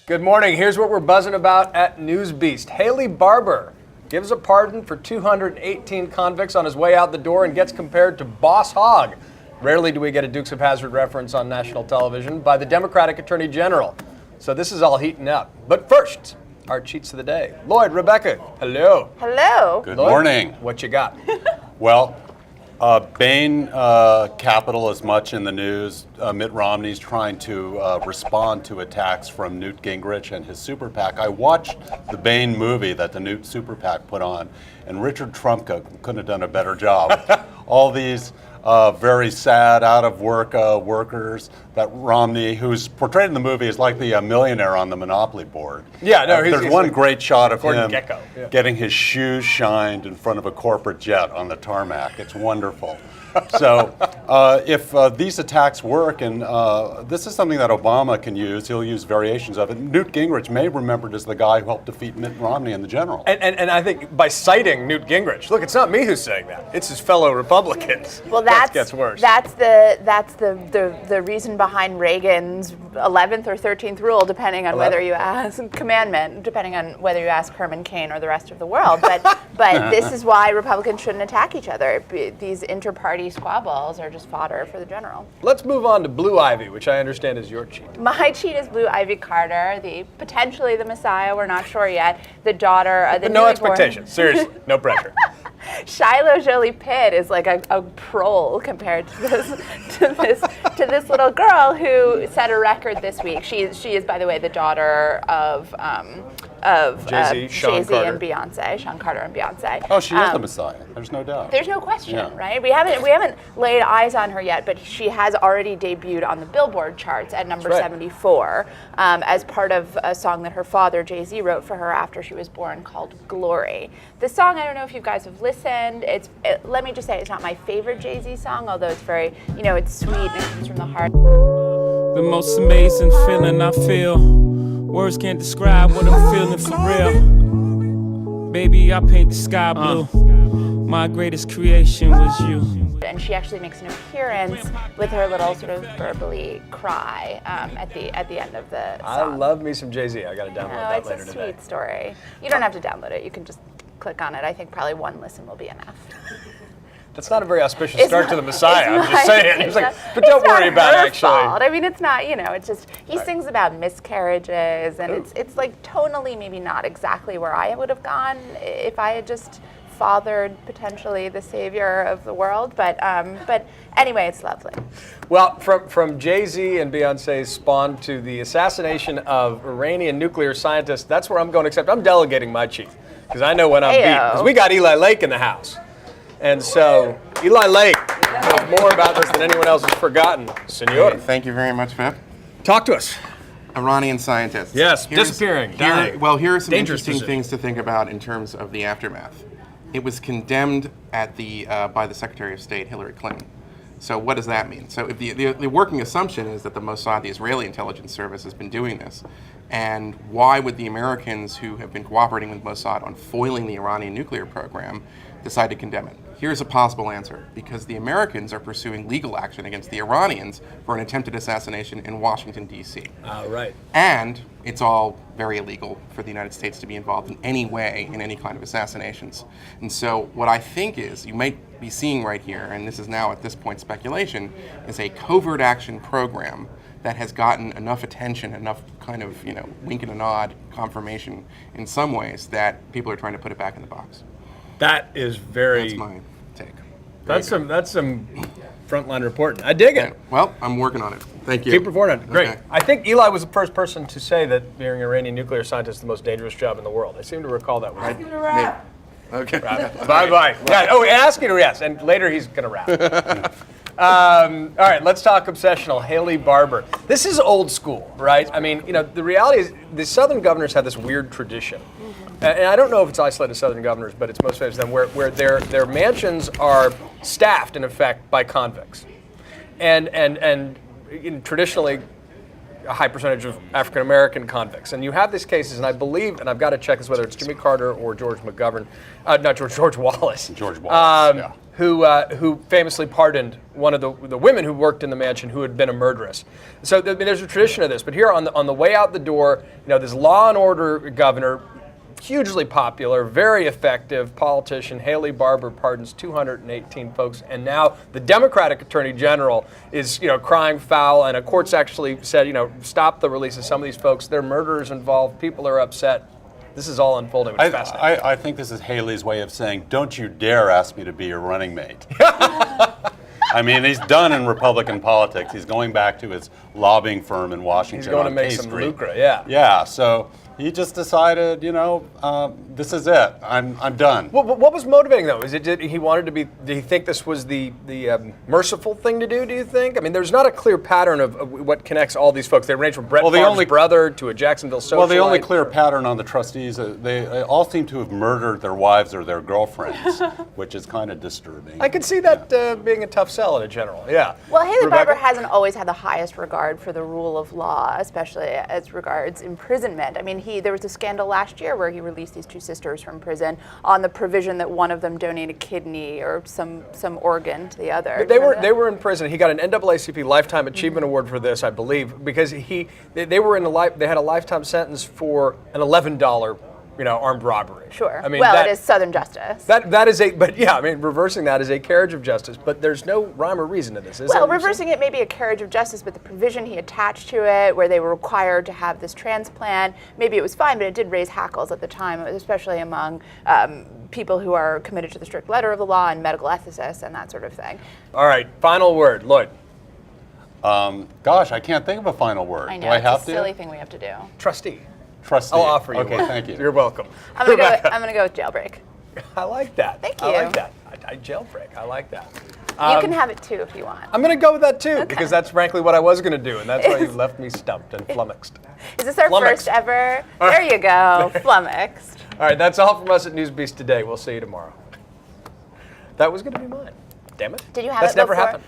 Good morning. Here's what we're buzzing about at NewsBeast. Haley Barbour gives a pardon for 218 convicts on his way out the door and gets compared to Boss Hogg. Rarely do we get a Dukes of Hazzard reference on national television by the Democratic Attorney General. So this is all heating up. But first, our cheats of the day. Lloyd, Rebecca, hello. Hello. Good Lloyd, morning. What you got? Well, Bain Capital is much in the news. Mitt Romney's trying to respond to attacks from Newt Gingrich and his super PAC. I watched the Bain movie that the Newt super PAC put on, and Richard Trumka couldn't have done a better job. All these very sad, out-of-work workers that Romney, who's portrayed in the movie, is like the millionaire on the Monopoly board. Yeah, no, there's he's one like great shot of him Gecko. Yeah. getting his shoes shined in front of a corporate jet on the tarmac. It's wonderful. So if these attacks work, and this is something that Obama can use, he'll use variations of it. Newt Gingrich may be remembered as the guy who helped defeat Mitt Romney in the general. And I think by citing Newt Gingrich, look, it's not me who's saying that. It's his fellow Republicans. Well, that gets worse. That's the reason behind Reagan's 11th or 13th rule, depending on whether you ask commandment, depending on whether you ask Herman Cain or the rest of the world. But this is why Republicans shouldn't attack each other. These inter-party squabbles are just fodder for the general. Let's move on to Blue Ivy, which I understand is your cheat. My cheat is Blue Ivy Carter, potentially the Messiah. We're not sure yet. The daughter of the But no newly expectations. Seriously, no pressure. Shiloh Jolie Pitt is like a prole compared to this little girl who set a record this week. She is, by the way, the daughter of Jay-Z, Sean Carter. and Beyonce, Sean Carter and Beyonce. Oh, she is the Messiah. There's no doubt. There's no question, Yeah. right? We haven't laid eyes on her yet, but she has already debuted on the Billboard charts at number 74 as part of a song that her father, Jay-Z, wrote for her after she was born called Glory. The song, I don't know if you guys have listened. Let me just say, it's not my favorite Jay-Z song, although it's very, it's sweet and it comes from the heart. The most amazing feeling I feel. Words can't describe what I'm feeling for real. Baby, I paint the sky blue. My greatest creation was you. And she actually makes an appearance with her little sort of burbly cry at the end of the song. I love me some Jay-Z. I got to download that later today. It's a sweet story. You don't have to download it. You can just click on it. I think probably one listen will be enough. That's not a very auspicious start to the Messiah. I'm just saying. It's like, but don't worry about it, actually. Fault. I mean, it's not. It's just he sings about miscarriages, and it's like tonally maybe not exactly where I would have gone if I had just fathered potentially the savior of the world. But anyway, it's lovely. Well, from Jay-Z and Beyonce's spawn to the assassination of Iranian nuclear scientists, that's where I'm going. Except I'm delegating my cheat because I know when I'm beat. Because we got Eli Lake in the house. And so, Eli Lake knows more about this than anyone else has forgotten. Senor. Hey, thank you very much, Pep. Talk to us. Iranian scientists. Yes, disappearing, dying. Here are some Dangerous interesting position. things to think about in terms of the aftermath. It was condemned by the Secretary of State, Hillary Clinton. So what does that mean? So if the working assumption is that the Mossad, the Israeli intelligence service, has been doing this, and why would the Americans who have been cooperating with Mossad on foiling the Iranian nuclear program decide to condemn it? Here's a possible answer. Because the Americans are pursuing legal action against the Iranians for an attempted assassination in Washington, D.C. Right. And it's all very illegal for the United States to be involved in any way in any kind of assassinations. And so what I think is, you might be seeing right here, and this is now at this point speculation, is a covert action program that has gotten enough attention, enough kind of, wink and a nod confirmation in some ways that people are trying to put it back in the box. That is very. That's my take. That's some frontline reporting. I dig it. Well, I'm working on it. Thank you. Keep reporting on it. Great. Okay. I think Eli was the first person to say that being an Iranian nuclear scientist is the most dangerous job in the world. I seem to recall that. Okay. Bye-bye. Yeah, ask you to yes, and later he's going to rap. All right, let's talk obsessional. Haley Barbour. This is old school, right? I mean, the reality is the Southern governors have this weird tradition. And I don't know if it's isolated to Southern governors, but it's most famous to them, where their mansions are staffed, in effect, by convicts. And traditionally, a high percentage of African American convicts. And you have these cases, and I believe, and I've got to check this, whether it's Jimmy Carter or George McGovern, not George Wallace. George Wallace, yeah. Who famously pardoned one of the women who worked in the mansion who had been a murderess. So there's a tradition of this. But here on the way out the door, this law and order governor, hugely popular, very effective politician, Haley Barbour pardons 218 folks, and now the Democratic Attorney General is, crying foul, and a court's actually said, stop the release of some of these folks. There are murderers involved. People are upset. This is all unfolding. It's fascinating. I think this is Haley's way of saying, don't you dare ask me to be your running mate. I mean, he's done in Republican politics. He's going back to his lobbying firm in Washington. He's going to make some lucre, yeah. Yeah, so he just decided, this is it. I'm done. What was motivating though? Did he think this was the merciful thing to do? Do you think? I mean, there's not a clear pattern of what connects all these folks. They range from Brett Favre's brother to a Jacksonville socialite. Well, the only clear pattern on the trustees, they all seem to have murdered their wives or their girlfriends, which is kind of disturbing. I could see that being a tough sell in a general. Yeah. Well, Haley Barbour hasn't always had the highest regard for the rule of law, especially as regards imprisonment. I mean, there was a scandal last year where he released these two sisters from prison on the provision that one of them donate a kidney or some organ to the other. But they were in prison. He got an NAACP Lifetime Achievement Award for this, I believe, because they had a lifetime sentence for an $11 armed robbery. Sure. I mean, it is Southern justice. Reversing that is a carriage of justice, but there's no rhyme or reason to this, is Well, reversing it may be a carriage of justice, but the provision he attached to it, where they were required to have this transplant, maybe it was fine, but it did raise hackles at the time, especially among people who are committed to the strict letter of the law and medical ethicists and that sort of thing. All right, final word, Lloyd. Gosh, I can't think of a final word. I know, Do I have it's a silly thing we have to do. Trustee. Trustee. I'll offer you Okay, one. thank you. You're welcome. I'm gonna go with jailbreak. I like that. Thank you. I like that. I jailbreak. I like that. You can have it too if you want. I'm going to go with that too, because that's frankly what I was going to do, and that's why you left me stumped and flummoxed. Is this our first ever? There you go, flummoxed. All right, that's all from us at NewsBeast today. We'll see you tomorrow. That was going to be mine. Damn it. Did you have That's it never before? happened.